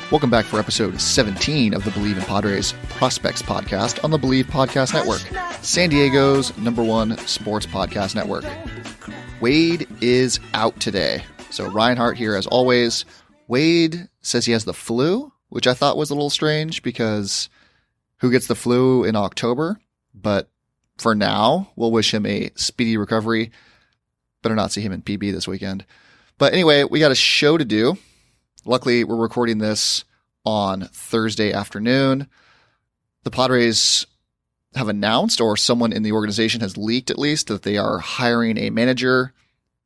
Welcome back for episode 17 of the Believe in Padres Prospects podcast on the Believe Podcast Network, San Diego's #1 sports podcast network. Wade is out today. So Reinhardt here as always. Wade says he has the flu, which I thought was a little strange because who gets the flu in October? But for now, we'll wish him a speedy recovery. Better not see him in PB this weekend. But anyway, we got a show to do. Luckily, we're recording this on Thursday afternoon. The Padres have announced, or someone in the organization has leaked at least, that they are hiring a manager.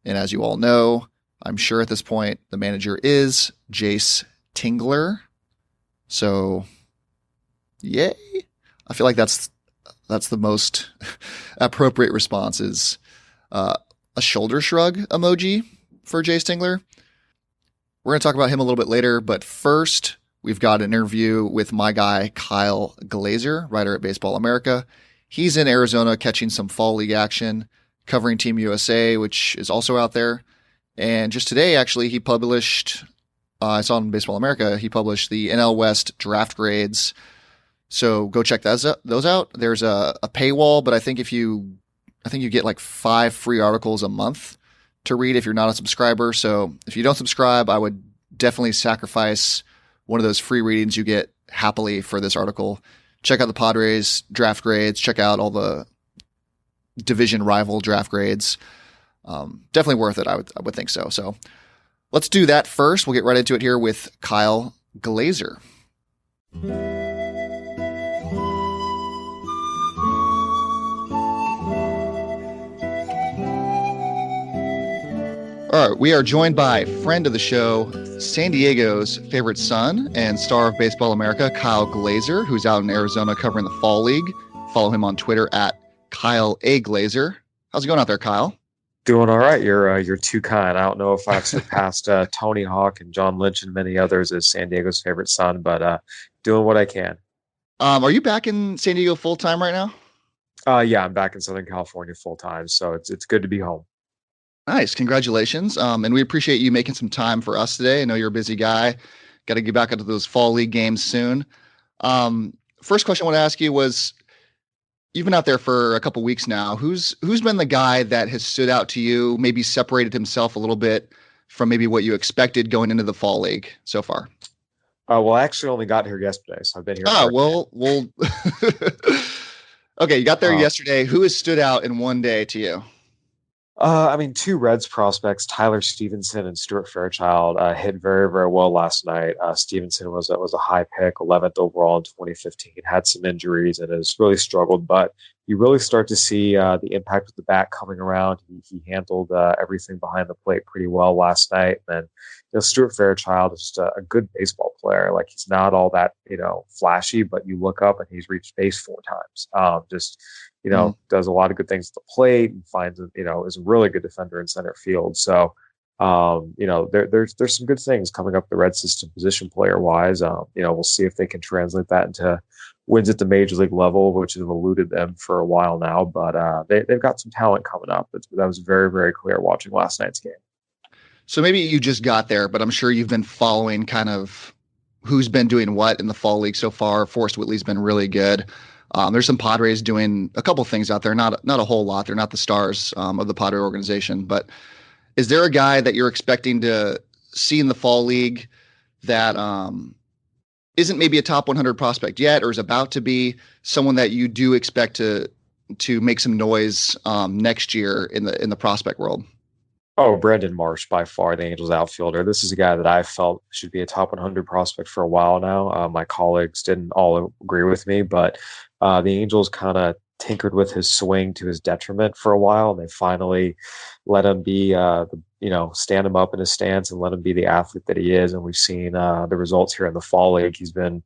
And as you all know, I'm sure at this point, the manager is Jayce Tingler. So, yay. I feel like that's the most appropriate response is a shoulder shrug emoji for Jayce Tingler. We're going to talk about him a little bit later, but first, we've got an interview with my guy, Kyle Glaser, writer at Baseball America. He's in Arizona catching some fall league action, covering Team USA, which is also out there. And just today, actually, he published, I saw on Baseball America, he published the NL West draft grades. So go check those out. There's a paywall, but I think you get like 5 free articles a month to read if you're not a subscriber. So if you don't subscribe, I would definitely sacrifice one of those free readings you get happily for this article. Check out the Padres draft grades. Check out all the division rival draft grades. Definitely worth it. I would think so. So let's do that first. We'll get right into it here with Kyle Glaser. All right, we are joined by friend of the show, San Diego's favorite son and star of Baseball America, Kyle Glaser, who's out in Arizona covering the Fall League. Follow him on Twitter at Kyle A. Glaser. How's it going out there, Kyle? Doing all right. You're too kind. I don't know if I've surpassed Tony Hawk and John Lynch and many others as San Diego's favorite son, but doing what I can. Are you back in San Diego full time right now? Yeah, I'm back in Southern California full time, so it's good to be home. Nice. Congratulations. And we appreciate you making some time for us today. I know you're a busy guy. Got to get back into those fall league games soon. First question I want to ask you was, you've been out there for a couple weeks now. Who's been the guy that has stood out to you, maybe separated himself a little bit from maybe what you expected going into the fall league so far? Well, I actually only got here yesterday, so I've been here. Well. Okay, you got there yesterday. Who has stood out in one day to you? 2 Reds prospects, Tyler Stevenson and Stuart Fairchild, hit very, very well last night. Stevenson was a high pick, 11th overall in 2015, had some injuries and has really struggled, but you really start to see the impact of the bat coming around. He handled everything behind the plate pretty well last night. And then, Stuart Fairchild is just a good baseball player. Like, he's not all that, flashy, but you look up and he's reached base 4 times. Does a lot of good things at the plate and finds, is a really good defender in center field. So, there's some good things coming up the Red system position player wise. We'll see if they can translate that into wins at the major league level, which has eluded them for a while now. But they've got some talent coming up. That was very, very clear watching last night's game. So maybe you just got there, but I'm sure you've been following kind of who's been doing what in the fall league so far. Forrest Whitley's been really good. There's some Padres doing a couple things out there, not a whole lot. They're not the stars of the Padre organization, but is there a guy that you're expecting to see in the fall league that isn't maybe a top 100 prospect yet, or is about to be someone that you do expect to make some noise next year in the prospect world? Oh, Brandon Marsh, by far the Angels outfielder. This is a guy that I felt should be a top 100 prospect for a while now. My colleagues didn't all agree with me, but the Angels kind of tinkered with his swing to his detriment for a while. And they finally let him be, stand him up in his stance and let him be the athlete that he is. And we've seen the results here in the fall league. He's been,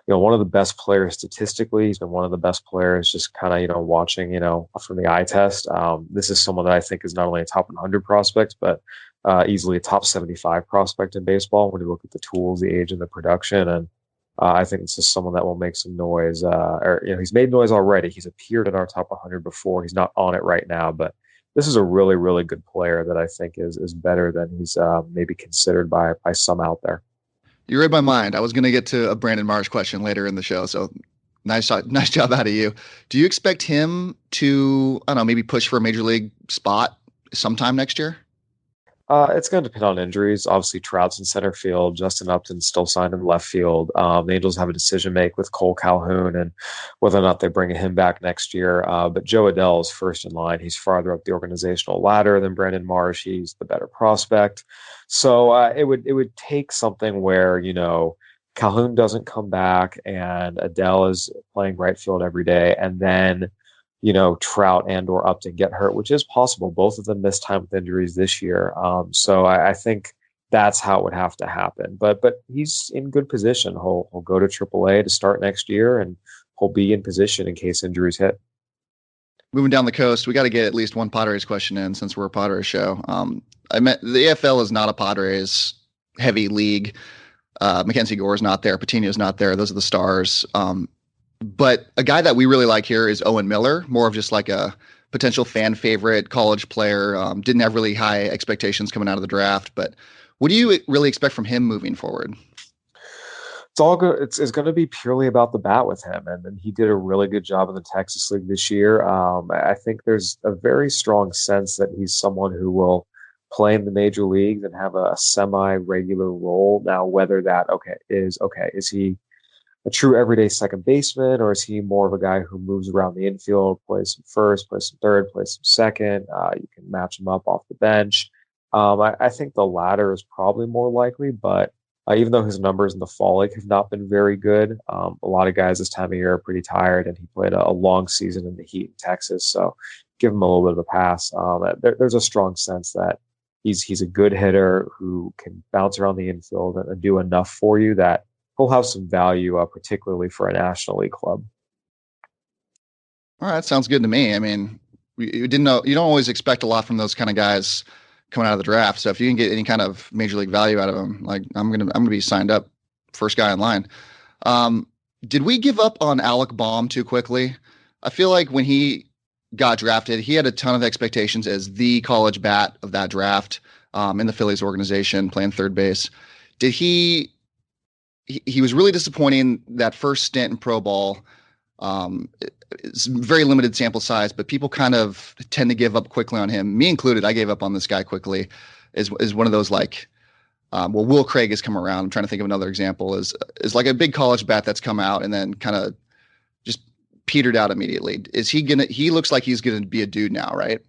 one of the best players statistically. He's been one of the best players just kind of, watching, from the eye test. This is someone that I think is not only a top 100 prospect, but easily a top 75 prospect in baseball when you look at the tools, the age, and the production. And I think it's just someone that will make some noise. He's made noise already. He's appeared in our top 100 before. He's not on it right now, but this is a really, really good player that I think is better than he's maybe considered by some out there. You read my mind. I was going to get to a Brandon Marsh question later in the show, so nice job out of you. Do you expect him to, I don't know, maybe push for a major league spot sometime next year? It's going to depend on injuries. Obviously, Trout's in center field. Justin Upton's still signed in left field. The Angels have a decision to make with Cole Calhoun and whether or not they bring him back next year. But Joe Adell is first in line. He's farther up the organizational ladder than Brandon Marsh. He's the better prospect. So it would take something where, Calhoun doesn't come back and Adell is playing right field every day, and then Trout and or Upton get hurt, which is possible. Both of them missed time with injuries this year. So I think that's how it would have to happen. But he's in good position. He'll go to AAA to start next year, and he'll be in position in case injuries hit. Moving down the coast, we got to get at least one Padres question in since we're a Padres show. I meant the AFL is not a Padres heavy league. Mackenzie Gore's not there. Patino's not there. Those are the stars. But a guy that we really like here is Owen Miller, more of just like a potential fan favorite college player. Didn't have really high expectations coming out of the draft, but what do you really expect from him moving forward? It's all good. It's going to be purely about the bat with him, and he did a really good job in the Texas League this year. I think there's a very strong sense that he's someone who will play in the major leagues and have a semi-regular role. Now, whether that is he a true everyday second baseman, or is he more of a guy who moves around the infield, plays some first, plays some third, plays some second? You can match him up off the bench. I think the latter is probably more likely, but even though his numbers in the fall league have not been very good, a lot of guys this time of year are pretty tired, and he played a long season in the heat in Texas, so give him a little bit of a pass. There's a strong sense that he's a good hitter who can bounce around the infield and do enough for you that he'll have some value, particularly for a National League club. All right, sounds good to me. I mean, you don't always expect a lot from those kind of guys coming out of the draft. So if you can get any kind of major league value out of them, like I'm gonna be signed up, first guy in line. Did we give up on Alec Baum too quickly? I feel like when he got drafted, he had a ton of expectations as the college bat of that draft in the Phillies organization, playing third base. Did he was really disappointing that first stint in pro ball. It's very limited sample size, but people kind of tend to give up quickly on him. Me included, I gave up on this guy quickly. Is one of those like, Will Craig has come around. I'm trying to think of another example. Is like a big college bat that's come out and then kind of just petered out immediately. He looks like he's gonna be a dude now, right?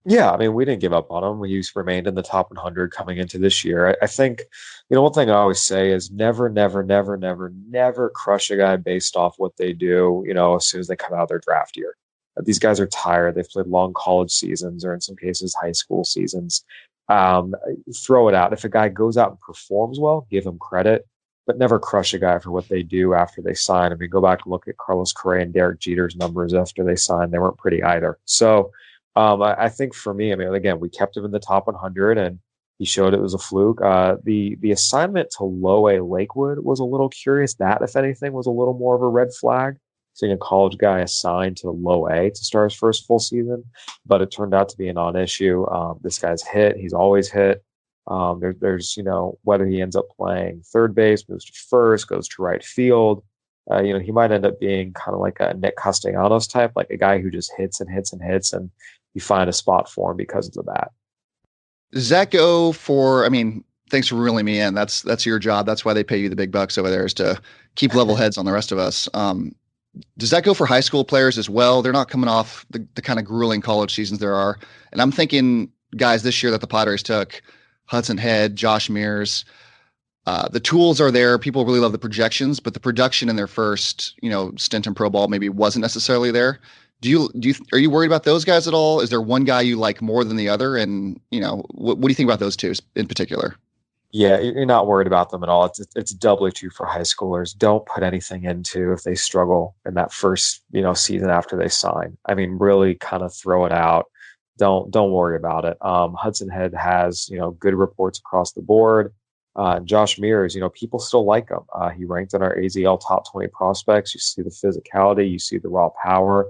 Yeah, I mean, we didn't give up on him. We remained in the top 100 coming into this year. I think, one thing I always say is never, never, never, never, never crush a guy based off what they do, as soon as they come out of their draft year. These guys are tired. They've played long college seasons or in some cases high school seasons. Throw it out. If a guy goes out and performs well, give him credit, but never crush a guy for what they do after they sign. I mean, go back and look at Carlos Correa and Derek Jeter's numbers after they signed. They weren't pretty either. So, I think for me, I mean, again, we kept him in the top 100 and he showed it was a fluke. The assignment to Low A Lakewood was a little curious. That, if anything, was a little more of a red flag. Seeing a college guy assigned to Low A to start his first full season, but it turned out to be a non-issue. This guy's hit. He's always hit. There's whether he ends up playing third base, moves to first, goes to right field. He might end up being kind of like a Nick Castellanos type, like a guy who just hits and hits and hits, and you find a spot for him because of the bat. Does that go for, I mean, thanks for reeling me in. That's your job. That's why they pay you the big bucks over there, is to keep level heads on the rest of us. Does that go for high school players as well? They're not coming off the kind of grueling college seasons there are. And I'm thinking guys this year that the Padres took, Hudson Head, Josh Mears, the tools are there. People really love the projections, but the production in their first, stint in pro ball maybe wasn't necessarily there. Are you worried about those guys at all? Is there one guy you like more than the other? And, what do you think about those two in particular? Yeah, you're not worried about them at all. It's doubly true for high schoolers. Don't put anything into if they struggle in that first, season after they sign. I mean, really kind of throw it out. Don't worry about it. Hudson Head has, good reports across the board. Josh Mears, people still like him. He ranked in our AZL top 20 prospects. You see the physicality, you see the raw power.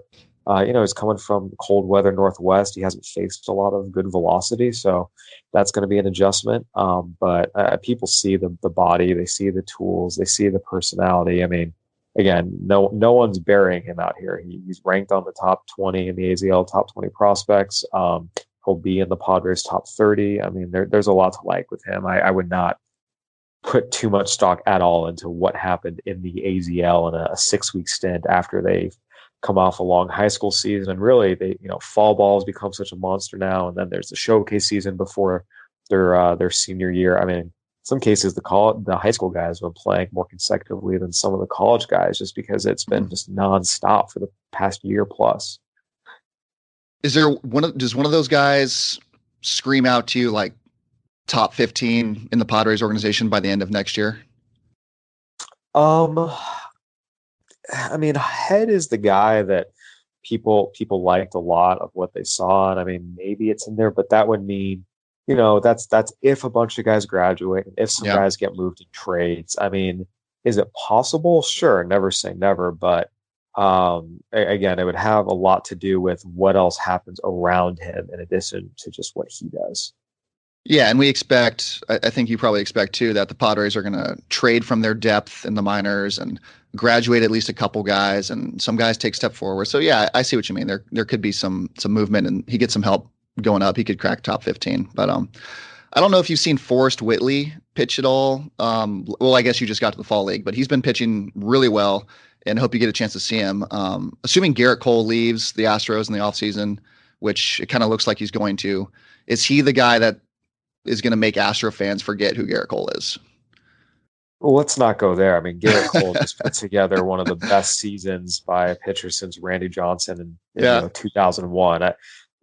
He's coming from cold weather Northwest. He hasn't faced a lot of good velocity, so that's going to be an adjustment. But people see the body, they see the tools, they see the personality. I mean, again, no one's burying him out here. He's ranked on the top 20 in the AZL, top 20 prospects. He'll be in the Padres top 30. I mean, there's a lot to like with him. I would not put too much stock at all into what happened in the AZL in a 6-week stint after they've come off a long high school season. And really, fall ball has become such a monster now. And then there's the showcase season before their senior year. I mean, in some cases, the high school guys have been playing more consecutively than some of the college guys, just because it's been just nonstop for the past year plus. Does one of those guys scream out to you like top 15 in the Padres organization by the end of next year? I mean, Head is the guy that people liked a lot of what they saw, and I mean, maybe it's in there, but that would mean, that's if a bunch of guys graduate, if some guys get moved in trades. I mean, is it possible? Sure, never say never, but again, it would have a lot to do with what else happens around him in addition to just what he does. Yeah, and we expect, I think you probably expect too, that the Padres are going to trade from their depth in the minors and graduate at least a couple guys, and some guys take step forward. So yeah, I see what you mean. There could be some movement, and he gets some help going up. He could crack top 15. But I don't know if you've seen Forrest Whitley pitch at all. Well, I guess you just got to the fall league, but he's been pitching really well, and hope you get a chance to see him. Assuming Garrett Cole leaves the Astros in the offseason, which it kind of looks like he's going to, is he the guy that is going to make Astro fans forget who Garrett Cole is? Well, let's not go there. I mean, Garrett Cole just put together one of the best seasons by a pitcher since Randy Johnson in 2001.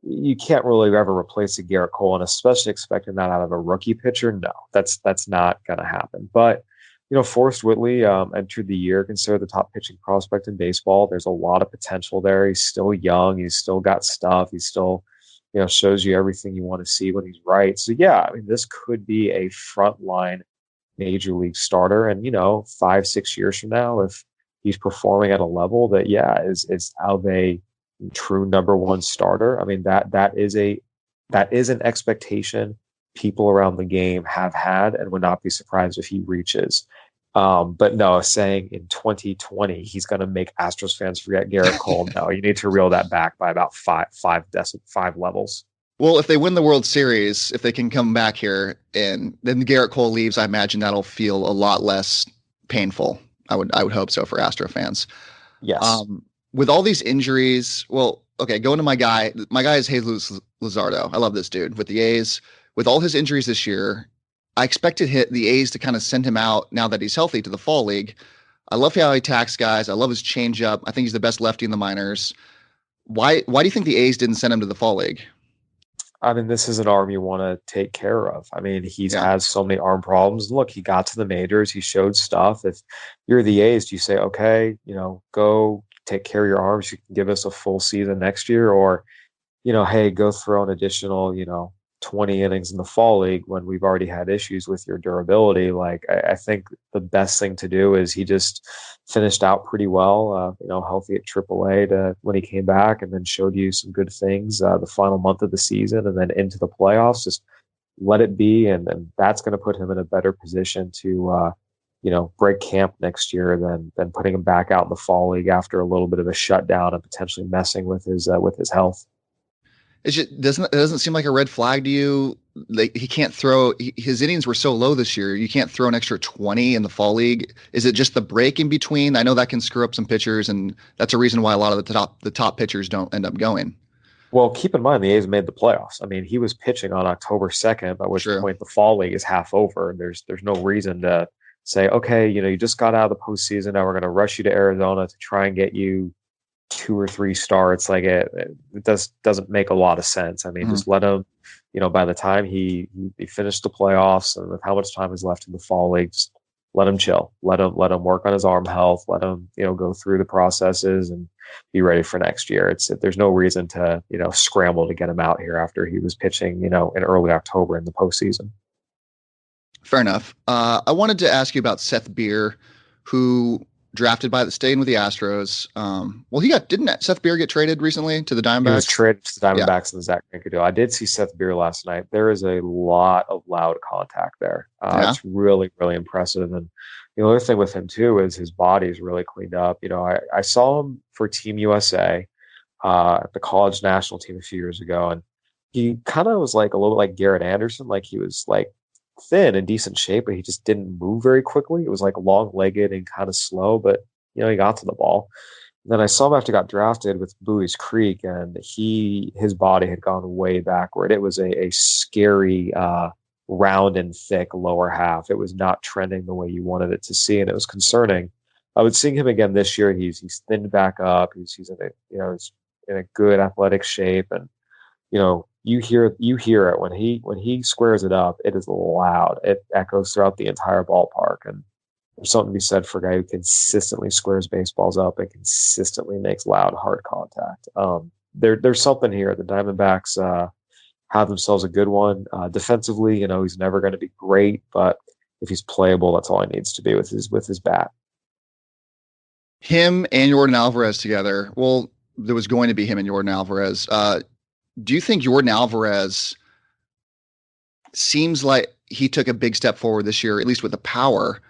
You can't really ever replace a Garrett Cole, and especially expecting that out of a rookie pitcher. No, that's not going to happen. But Forrest Whitley entered the year considered the top pitching prospect in baseball. There's a lot of potential there. He's still young. He's still got stuff. He's still, shows you everything you want to see when he's right. So yeah, I mean, this could be a frontline major league starter. And 5-6 years from now, if he's performing at a level that is of a true number one starter, I mean, that is an expectation people around the game have had, and would not be surprised if he reaches. But no, saying in 2020 he's going to make Astros fans forget Garrett Cole, no, you need to reel that back by about five levels. Well, if they win the World Series, if they can come back here and then Garrett Cole leaves, I imagine that'll feel a lot less painful. I would hope so for Astro fans. Yes. With all these injuries, well, okay, going to my guy. My guy is Jesus Luzardo. I love this dude with the A's. With all his injuries this year, I expected the A's to kind of send him out now that he's healthy to the fall league. I love how he attacks guys. I love his changeup. I think he's the best lefty in the minors. Why do you think the A's didn't send him to the fall league? I mean, this is an arm you want to take care of. I mean, he's had so many arm problems. Look, he got to the majors. He showed stuff. If you're the A's, do you say, okay, go take care of your arms. You can give us a full season next year, or, hey, go throw an additional, 20 innings in the fall league when we've already had issues with your durability. Like, I think the best thing to do is he just finished out pretty well, healthy at AAA when he came back, and then showed you some good things the final month of the season, and then into the playoffs. Just let it be, and that's going to put him in a better position to break camp next year than putting him back out in the fall league after a little bit of a shutdown and potentially messing with his health. It doesn't seem like a red flag to you. Like, he can't throw. His innings were so low this year. You can't throw an extra 20 in the fall league. Is it just the break in between? I know that can screw up some pitchers, and that's a reason why a lot of the top pitchers don't end up going. Well, keep in mind the A's made the playoffs. I mean, he was pitching on October 2nd, by which point the fall league is half over. There's no reason to say, okay, you just got out of the postseason. Now we're going to rush you to Arizona to try and get you 2 or 3 starts. Like, it doesn't make a lot of sense. I mean, just let him, by the time he finished the playoffs and with how much time is left in the fall league, just let him chill, let him work on his arm health, let him, go through the processes and be ready for next year. There's no reason to, scramble to get him out here after he was pitching, in early October in the postseason. Fair enough. I wanted to ask you about Seth Beer, who staying with the Astros. Well, didn't Seth Beer get traded recently to the He was Diamondbacks? traded to the Yeah. Diamondbacks in the Zach Greinke deal. I did see Seth Beer last night. There is a lot of loud contact there. Yeah. It's really, really impressive. And the other thing with him too is his body is really cleaned up. I saw him for Team USA, the college national team a few years ago, and he kind of was like a little bit like Garrett Anderson. Like he was like thin and decent shape, but he just didn't move very quickly. It was like long-legged and kind of slow, but he got to the ball. Then I saw him after he got drafted with Bowie's Creek, and his body had gone way backward. It was a scary, round and thick lower half. It was not trending the way you wanted it to see, and it was concerning. I would see him again this year. He's thinned back up. He's in a he's in a good athletic shape, and you hear it when he squares it up. It is loud. It echoes throughout the entire ballpark, and there's something to be said for a guy who consistently squares baseballs up and consistently makes loud, hard contact. There's something here. The Diamondbacks have themselves a good one. Defensively, he's never going to be great, but if he's playable, that's all he needs to be with his bat. Him and Jordan Alvarez together. Well, there was going to be him and Jordan Alvarez. Do you think Jordan Alvarez seems like he took a big step forward this year, at least with the power?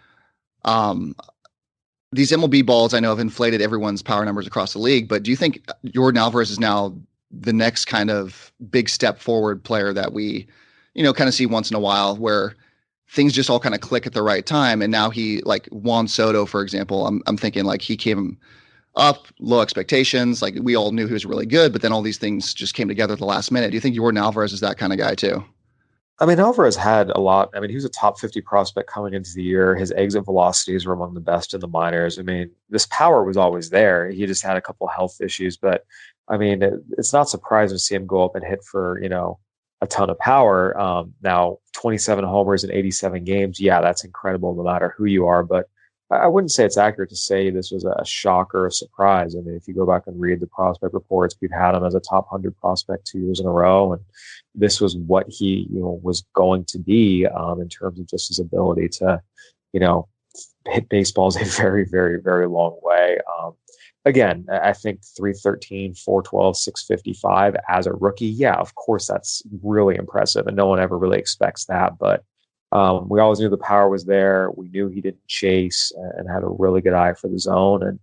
These MLB balls I know have inflated everyone's power numbers across the league, but do you think Jordan Alvarez is now the next kind of big step forward player that we, kind of see once in a while where things just all kind of click at the right time? And now he, like Juan Soto, for example, I'm thinking like he came up, low expectations. Like we all knew he was really good, but then all these things just came together at the last minute. Do you think Jordan Alvarez is that kind of guy too? I mean, Alvarez had a lot. I mean, he was a top 50 prospect coming into the year. His exit velocities were among the best in the minors. I mean, this power was always there. He just had a couple of health issues, but I mean, it's not surprising to see him go up and hit for, a ton of power. Now 27 homers in 87 games. Yeah, that's incredible no matter who you are, but I wouldn't say it's accurate to say this was a shock or a surprise. I mean, if you go back and read the prospect reports, we've had him as a top 100 prospect 2 years in a row, and this was what he, was going to be in terms of just his ability to, hit baseballs a very, very, very long way. Again, I think 313, 412, 655 as a rookie. Yeah, of course, that's really impressive, and no one ever really expects that, but we always knew the power was there. We knew he didn't chase and had a really good eye for the zone. And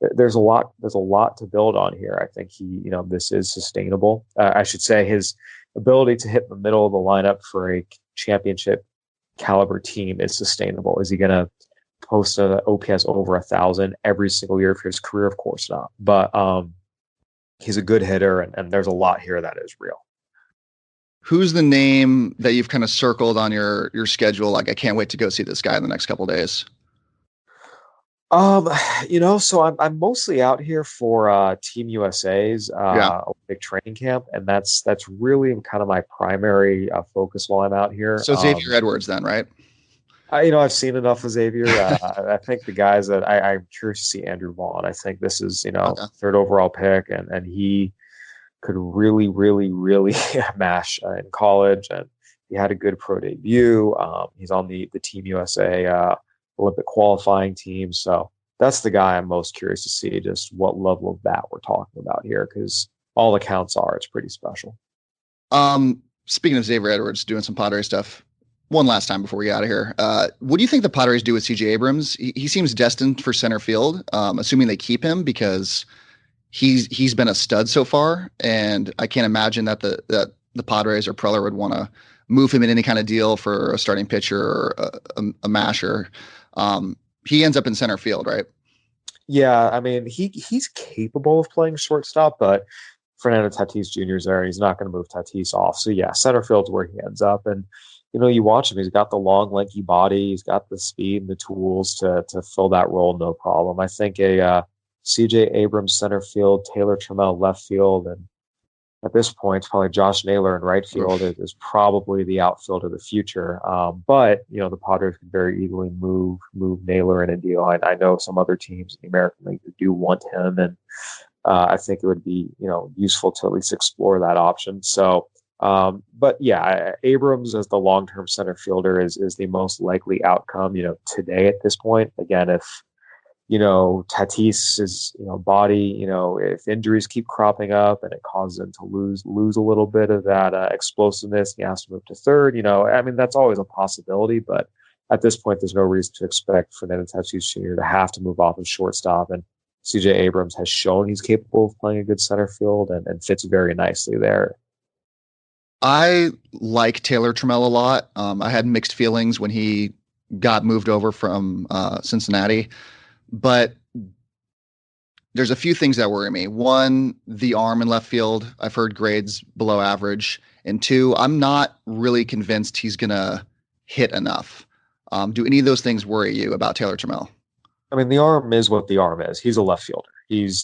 there's a lot to build on here. I think this is sustainable. I should say his ability to hit the middle of the lineup for a championship caliber team is sustainable. Is he going to post an OPS over 1,000 every single year for his career? Of course not. But he's a good hitter, and there's a lot here that is real. Who's the name that you've kind of circled on your schedule? Like, I can't wait to go see this guy in the next couple of days. So I'm mostly out here for Team USA's big training camp, and that's really kind of my primary focus while I'm out here. So Xavier Edwards, then, right? I've seen enough of Xavier. I think the guys that I'm curious to see Andrew Vaughn. I think this is third overall pick, and he could really, really, really mash in college, and he had a good pro debut. He's on the Team USA Olympic qualifying team, so that's the guy I'm most curious to see just what level of bat we're talking about here, because all accounts are it's pretty special. Speaking of Xavier Edwards doing some Padres stuff, one last time before we get out of here, what do you think the Padres do with CJ Abrams? He seems destined for center field, assuming they keep him, because he's been a stud so far, and I can't imagine that the Padres or Preller would want to move him in any kind of deal for a starting pitcher or a masher. He ends up in center field, right? Yeah, I mean he's capable of playing shortstop, but Fernando Tatis Jr. is there, and he's not going to move Tatis off. So yeah, center field's where he ends up, and you watch him. He's got the long, lanky body. He's got the speed and the tools to fill that role, no problem. I think C.J. Abrams center field, Taylor Trammell left field, and at this point, it's probably Josh Naylor in right field is probably the outfield of the future. But the Padres could very easily move Naylor in a deal. I know some other teams in the American League do want him, and I think it would be useful to at least explore that option. So, but yeah, Abrams as the long-term center fielder is the most likely outcome. Today at this point, again, if Tatis's, body, if injuries keep cropping up and it causes him to lose a little bit of that explosiveness, he has to move to third. I mean, that's always a possibility, but at this point, there's no reason to expect Fernando Tatis Jr. to have to move off of shortstop. And CJ Abrams has shown he's capable of playing a good center field and fits very nicely there. I like Taylor Trammell a lot. I had mixed feelings when he got moved over from Cincinnati, but there's a few things that worry me. One, the arm in left field. I've heard grades below average. And two, I'm not really convinced he's going to hit enough. Do any of those things worry you about Taylor Trammell? I mean, the arm is what the arm is. He's a left fielder.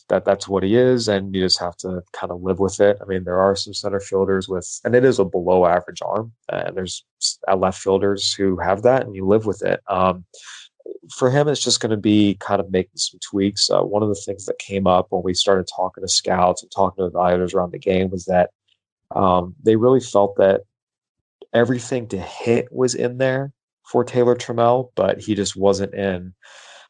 That's what he is, and you just have to kind of live with it. I mean, there are some center fielders and it is a below average arm, and there's left fielders who have that, and you live with it. For him, it's just going to be kind of making some tweaks. One of the things that came up when we started talking to scouts and talking to evaluators around the game was that they really felt that everything to hit was in there for Taylor Trammell, but he just wasn't in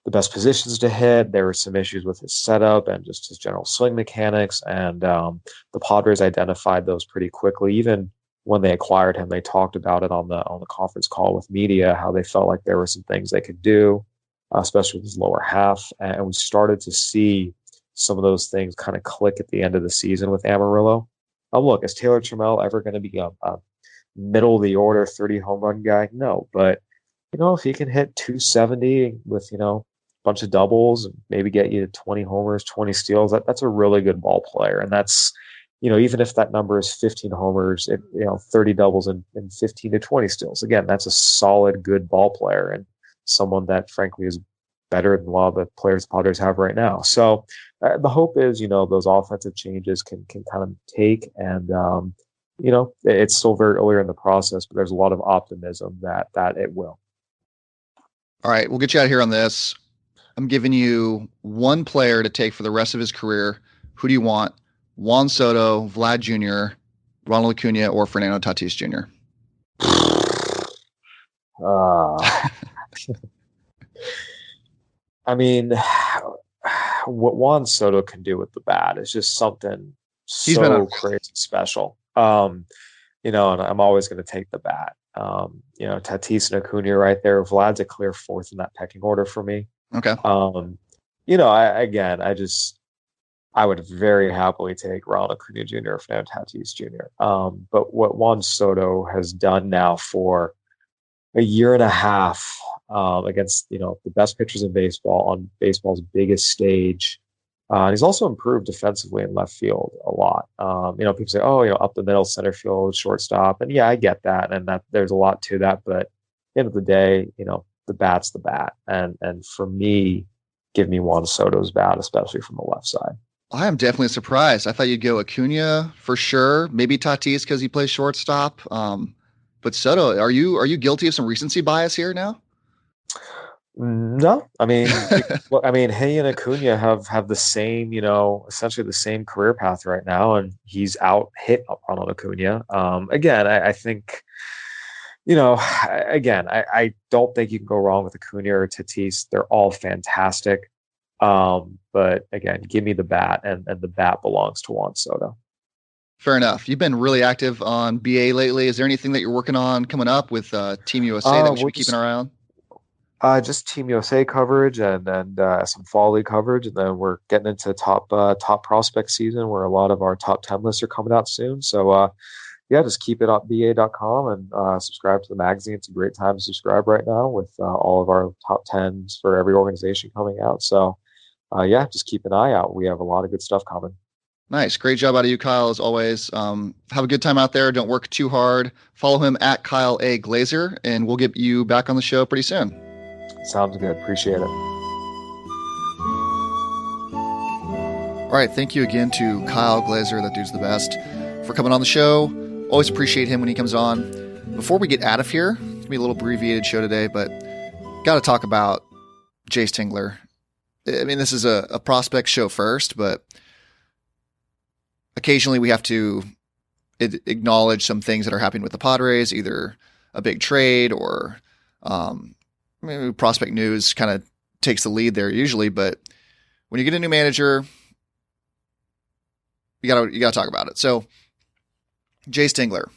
the best positions to hit. There were some issues with his setup and just his general swing mechanics, and the Padres identified those pretty quickly. Even when they acquired him, they talked about it on the conference call with media, how they felt like there were some things they could do, especially with his lower half. And we started to see some of those things kind of click at the end of the season with Amarillo. Look, is Taylor Trammell ever going to be a middle of the order 30 home run guy? No, but if he can hit 270 with bunch of doubles and maybe get you 20 homers, 20 steals, that's a really good ball player. And that's, even if that number is 15 homers, 30 doubles and 15 to 20 steals, again, that's a solid, good ball player and someone that frankly is better than a lot of the players the Padres have right now. So the hope is, those offensive changes can kind of take, and, it's still very early in the process, but there's a lot of optimism that it will. All right, we'll get you out of here on this. I'm giving you one player to take for the rest of his career. Who do you want? Juan Soto, Vlad Jr., Ronald Acuna, or Fernando Tatis Jr.? I mean, what Juan Soto can do with the bat is just something crazy special. And I'm always going to take the bat. Tatis and Acuna right there. Vlad's a clear fourth in that pecking order for me. Okay. I would very happily take Ronald Acuna Jr. or Fernando Tatis Jr. But what Juan Soto has done now for a year and a half against the best pitchers in baseball on baseball's biggest stage, and he's also improved defensively in left field a lot. People say, up the middle, center field, shortstop, and yeah, I get that, and that there's a lot to that. But at the end of the day, the bat's the bat, and for me, give me Juan Soto's bat, especially from the left side. I am definitely surprised. I thought you'd go Acuna for sure, maybe Tatis because he plays shortstop. But Soto, are you guilty of some recency bias here now? No, I mean, he and Acuna have the same, essentially the same career path right now, and he's out hit Ronald Acuna. Again, I think. I don't think you can go wrong with Acuna or Tatis. They're all fantastic. But again, give me the bat, and the bat belongs to Juan Soto. Fair enough. You've been really active on BA lately. Is there anything that you're working on coming up with Team USA that we should be keeping our eye on? Just Team USA coverage and some fall league coverage, and then we're getting into top prospect season where a lot of our top 10 lists are coming out soon. So just keep it at ba.com and subscribe to the magazine. It's a great time to subscribe right now with all of our top 10s for every organization coming out. So just keep an eye out. We have a lot of good stuff coming. Nice. Great job out of you, Kyle, as always. Have a good time out there. Don't work too hard. Follow him at Kyle A. Glaser, and we'll get you back on the show pretty soon. Sounds good. Appreciate it. All right. Thank you again to Kyle Glaser. That dude's the best, for coming on the show. Always appreciate him when he comes on. Before we get out of here, it's going to be a little abbreviated show today, but got to talk about Jayce Tingler. I mean, this is a prospect show first, but occasionally we have to acknowledge some things that are happening with the Padres, either a big trade or maybe prospect news kind of takes the lead there usually, but when you get a new manager, you gotta talk about it. So Jayce Tingler,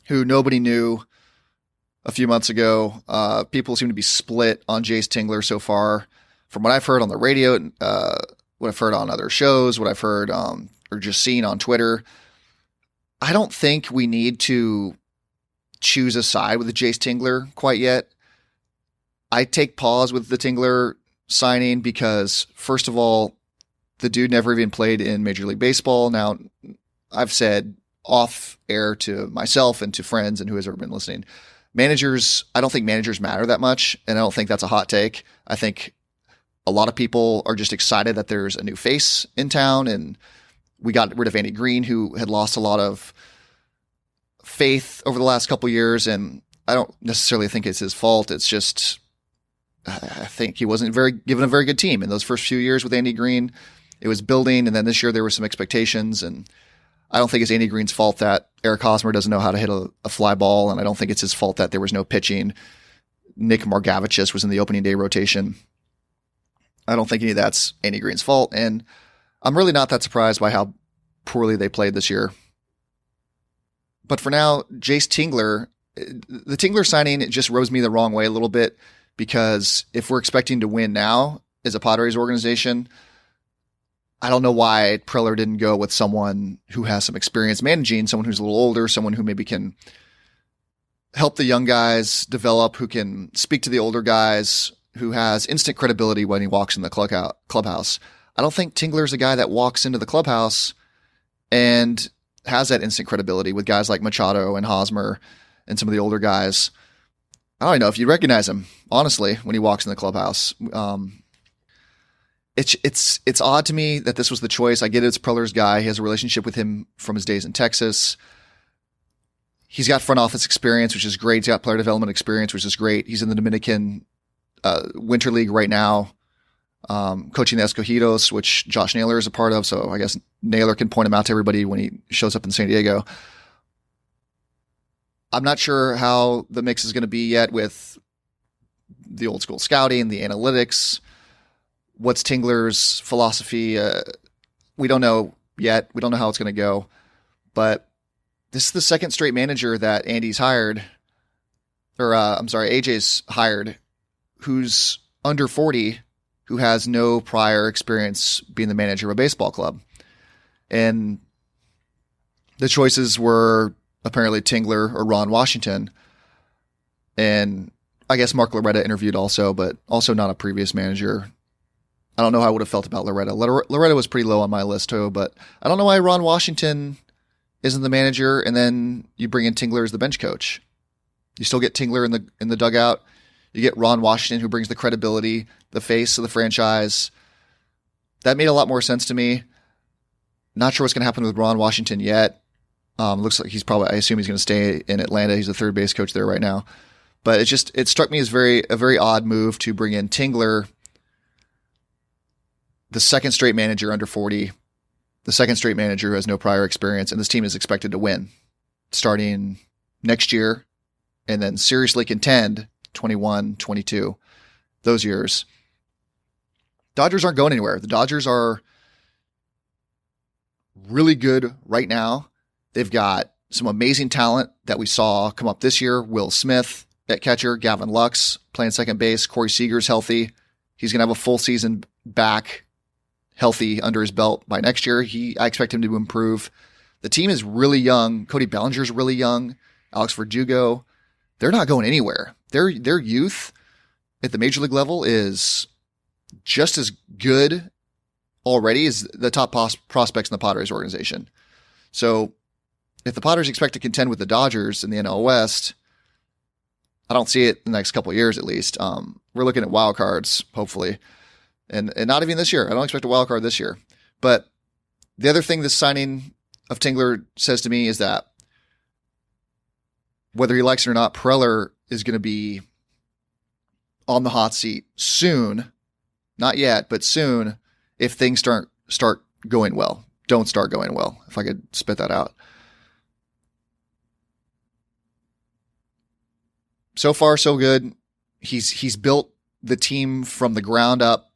who nobody knew a few months ago, people seem to be split on Jayce Tingler so far. From what I've heard on the radio, what I've heard on other shows, what I've heard or just seen on Twitter, I don't think we need to choose a side with the Jayce Tingler quite yet. I take pause with the Tingler signing because, first of all, the dude never even played in Major League Baseball. Now, I've said off air to myself and to friends and who has ever been listening, I don't think managers matter that much, and I don't think that's a hot take. I think a lot of people are just excited that there's a new face in town, and we got rid of Andy Green, who had lost a lot of faith over the last couple of years, and I don't necessarily think it's his fault. It's just I think he wasn't given a very good team in those first few years with Andy Green. It was building, and then this year there were some expectations, and I don't think it's Andy Green's fault that Eric Hosmer doesn't know how to hit a fly ball, and I don't think it's his fault that there was no pitching. Nick Margavicius was in the opening day rotation. I don't think any of that's Andy Green's fault, and I'm really not that surprised by how poorly they played this year. But for now, Jayce Tingler, the Tingler signing, it just rubs me the wrong way a little bit, because if we're expecting to win now as a Padres organization, I don't know why Preller didn't go with someone who has some experience managing, someone who's a little older, someone who maybe can help the young guys develop, who can speak to the older guys, who has instant credibility when he walks in the clubhouse. I don't think Tingler's a guy that walks into the clubhouse and has that instant credibility with guys like Machado and Hosmer and some of the older guys. I don't know if you recognize him, honestly, when he walks in the clubhouse. It's odd to me that this was the choice. I get it's Preller's guy. He has a relationship with him from his days in Texas. He's got front office experience, which is great. He's got player development experience, which is great. He's in the Dominican Winter League right now, coaching the Escogidos, which Josh Naylor is a part of. So I guess Naylor can point him out to everybody when he shows up in San Diego. I'm not sure how the mix is going to be yet with the old school scouting, the analytics. What's Tingler's philosophy? We don't know yet. We don't know how it's going to go. But this is the second straight manager that AJ's hired, who's under 40, who has no prior experience being the manager of a baseball club. And the choices were apparently Tingler or Ron Washington. And I guess Mark Loretta interviewed also, but also not a previous manager. I don't know how I would have felt about Loretta. Loretta was pretty low on my list too, but I don't know why Ron Washington isn't the manager, and then you bring in Tingler as the bench coach. You still get Tingler in the dugout. You get Ron Washington, who brings the credibility, the face of the franchise. That made a lot more sense to me. Not sure what's going to happen with Ron Washington yet. Looks like I assume he's going to stay in Atlanta. He's the third base coach there right now. But it struck me as a very odd move to bring in Tingler, the second straight manager under 40, the second straight manager who has no prior experience, and this team is expected to win starting next year and then seriously contend 21, 22, those years. Dodgers aren't going anywhere. The Dodgers are really good right now. They've got some amazing talent that we saw come up this year. Will Smith at catcher, Gavin Lux playing second base, Corey Seager's healthy. He's going to have a full season back healthy under his belt by next year. I expect him to improve. The team is really young. Cody Bellinger's really young. Alex Verdugo. They're not going anywhere. Their youth at the major league level is just as good already as the top prospects in the Padres organization. So if the Padres expect to contend with the Dodgers in the NL West, I don't see it in the next couple of years at least. We're looking at wild cards, hopefully. And not even this year. I don't expect a wild card this year. But the other thing this signing of Tingler says to me is that whether he likes it or not, Preller is going to be on the hot seat soon. Not yet, but soon if things start going well. Don't start going well, if I could spit that out. So far, so good. He's built the team from the ground up,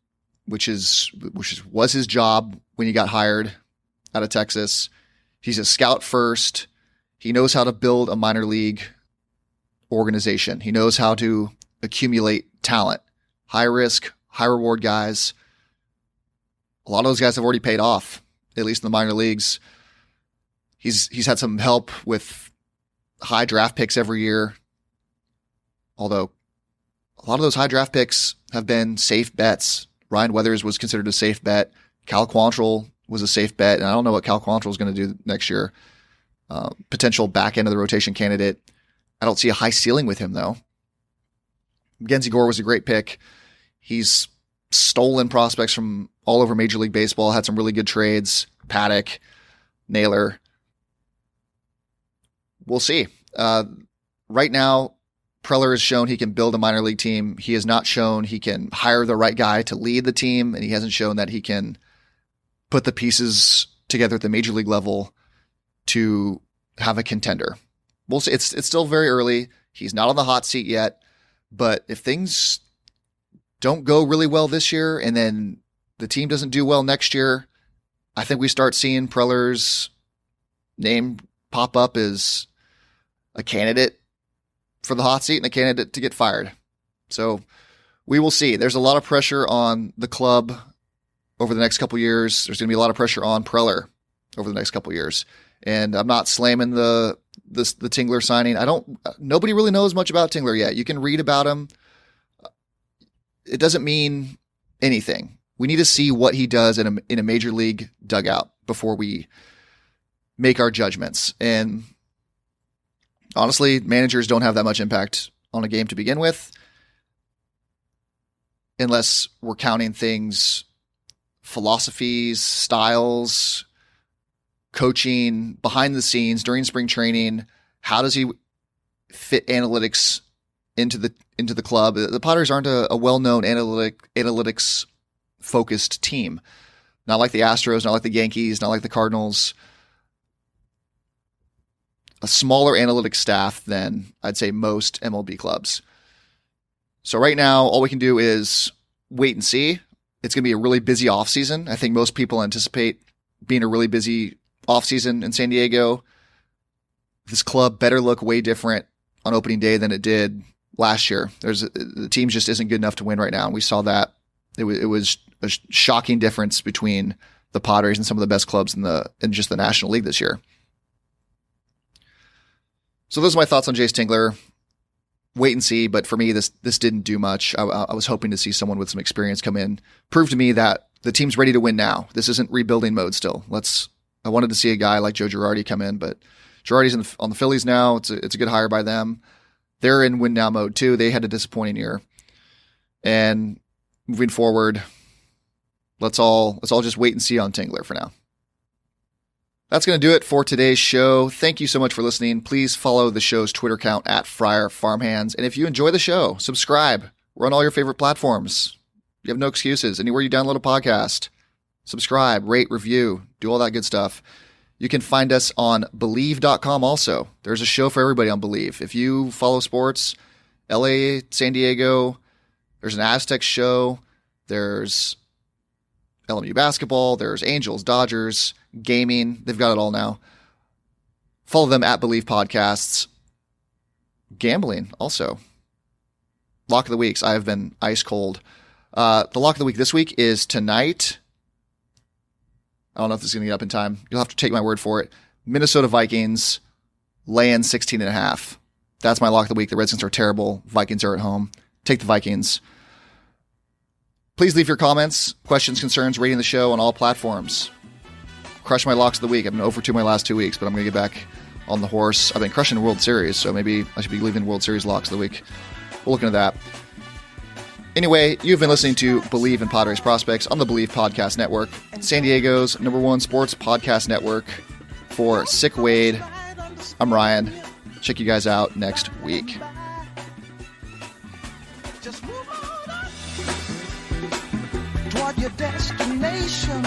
which was his job when he got hired out of Texas. He's a scout first. He knows how to build a minor league organization. He knows how to accumulate talent, high risk, high reward guys. A lot of those guys have already paid off, at least in the minor leagues. He's had some help with high draft picks every year, although a lot of those high draft picks have been safe bets. Ryan Weathers was considered a safe bet. Cal Quantrill was a safe bet, and I don't know what Cal Quantrill is going to do next year. Potential back end of the rotation candidate. I don't see a high ceiling with him, though. Mackenzie Gore was a great pick. He's stolen prospects from all over Major League Baseball, had some really good trades. Paddock, Naylor. We'll see. Right now, Preller has shown he can build a minor league team. He has not shown he can hire the right guy to lead the team, and he hasn't shown that he can put the pieces together at the major league level to have a contender. We'll see. It's still very early. He's not on the hot seat yet, but if things don't go really well this year and then the team doesn't do well next year, I think we start seeing Preller's name pop up as a candidate for the hot seat and a candidate to get fired. So we will see. There's a lot of pressure on the club over the next couple years. There's going to be a lot of pressure on Preller over the next couple years. And I'm not slamming the Tingler signing. Nobody really knows much about Tingler yet. You can read about him. It doesn't mean anything. We need to see what he does in a major league dugout before we make our judgments. And honestly, managers don't have that much impact on a game to begin with, unless we're counting things, philosophies, styles, coaching, behind the scenes, during spring training. How does he fit analytics into the club? The Padres aren't a well-known analytics focused team. Not like the Astros, not like the Yankees, not like the Cardinals. A smaller analytics staff than I'd say most MLB clubs. So right now, all we can do is wait and see. It's going to be a really busy offseason. I think most people anticipate being a really busy offseason in San Diego. This club better look way different on opening day than it did last year. The team just isn't good enough to win right now, and we saw that. It was a shocking difference between the Padres and some of the best clubs in just the National League this year. So those are my thoughts on Jayce Tingler. Wait and see, but for me, this didn't do much. I was hoping to see someone with some experience come in, prove to me that the team's ready to win now. This isn't rebuilding mode still. I wanted to see a guy like Joe Girardi come in, but Girardi's on the Phillies now. It's a good hire by them. They're in win now mode too. They had a disappointing year. And moving forward, let's all just wait and see on Tingler for now. That's going to do it for today's show. Thank you so much for listening. Please follow the show's Twitter account at Friar Farmhands. And if you enjoy the show, subscribe. We're on all your favorite platforms. You have no excuses. Anywhere you download a podcast, subscribe, rate, review, do all that good stuff. You can find us on Believe.com also. There's a show for everybody on Believe. If you follow sports, LA, San Diego, there's an Aztecs show. There's LMU basketball. There's Angels, Dodgers, gaming. They've got it all now. Follow them at Believe Podcasts. Gambling also. Lock of the weeks. I have been ice cold. The lock of the week this week is tonight. I don't know if this is going to get up in time. You'll have to take my word for it. Minnesota Vikings laying 16.5. That's my lock of the week. The Redskins are terrible. Vikings are at home. Take the Vikings. Please leave your comments, questions, concerns, rating the show on all platforms. Crush my locks of the week. I've been over 2 my last 2 weeks, but I'm going to get back on the horse. I've been crushing the World Series, so maybe I should be leaving World Series locks of the week. We'll look into that. Anyway, you've been listening to Believe in Padres Prospects on the Believe Podcast Network, San Diego's #1 sports podcast network. For Sick Wade, I'm Ryan. Check you guys out next week. Just move on toward your destination,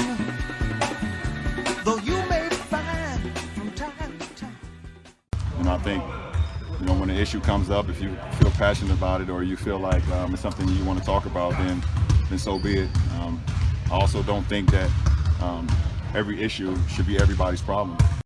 though you may find from time to time. And I think when an issue comes up, if you feel passionate about it or you feel like it's something you want to talk about, then so be it. I also don't think that every issue should be everybody's problem.